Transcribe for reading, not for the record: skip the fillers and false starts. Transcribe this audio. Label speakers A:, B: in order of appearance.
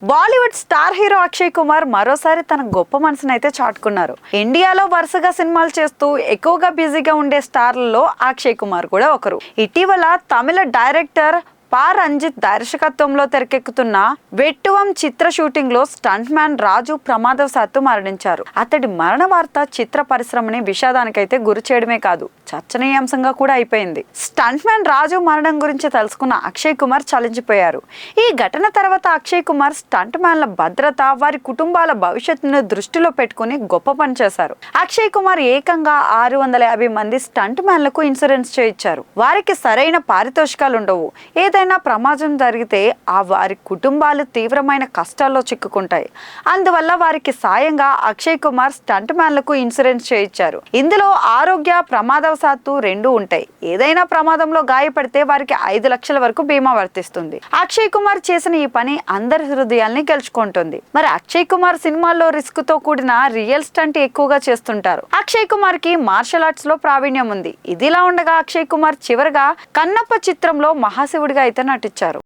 A: Bollywood star hero Akshay Kumar మరోసారి తన గొప్ప మనసును అయితే చాటుకున్నారు. ఇండియాలో వరుసగా సినిమాలు చేస్తూ ఎక్కువగా బిజీగా ఉండే స్టార్లలో అక్షయ్ కుమార్ కూడా ఒకరు. ఇటీవల తమిళ డైరెక్టర్ రంజిత్ దర్శకత్వంలో తెరకెక్కుతున్న వెట్టువం చిత్ర షూటింగ్ లో స్టంట్ మ్యాన్ రాజు ప్రమాదవశాత్తు మరణించారు. అతడి మరణ వార్త చిత్ర పరిశ్రమని విషాదానికైతే గురి చేయడమే కాదు, చర్చనీయాంశంగా కూడా అయిపోయింది. స్టంట్ మ్యాన్ రాజు మరణం గురించి తెలుసుకున్న అక్షయ్ కుమార్ చలించిపోయారు. ఈ ఘటన తర్వాత అక్షయ్ కుమార్ స్టంట్ మ్యాన్ల భద్రత, వారి కుటుంబాల భవిష్యత్తును దృష్టిలో పెట్టుకుని గొప్ప పని చేశారు. అక్షయ్ కుమార్ ఏకంగా 650 మంది స్టంట్ మ్యాన్లకు ఇన్సూరెన్స్ చేయించారు. వారికి సరైన పారితోషికాలు ఉండవు. ఏదైనా ప్రమాదం జరిగితే వారి కుటుంబాలు తీవ్రమైన కష్టాల్లో చిక్కుకుంటాయి. అందువల్ల వారికి సాయంగా అక్షయ్ కుమార్ స్టంట్ మ్యాన్లకు ఇన్సూరెన్స్ చేయించారు. ఇందులో ఆరోగ్య, ప్రమాదవశాత్తు రెండూ ఉంటాయి. ఏదైనా ప్రమాదంలో గాయపడితే వారికి 5 లక్షల వరకు బీమా వర్తిస్తుంది. అక్షయ్ కుమార్ చేసిన ఈ పని అందరి హృదయాల్ని గెలుచుకుంటుంది. మరి అక్షయ్ కుమార్ సినిమాల్లో రిస్క్ తో కూడిన రియల్ స్టంట్ ఎక్కువగా చేస్తుంటారు. అక్షయ్ కుమార్ కి మార్షల్ ఆర్ట్స్ లో ప్రావీణ్యం ఉంది. ఇదిలా ఉండగా అక్షయ్ కుమార్ చివరగా కన్నప్ప చిత్రంలో మహాశివుడిగా అయితే నటించారు.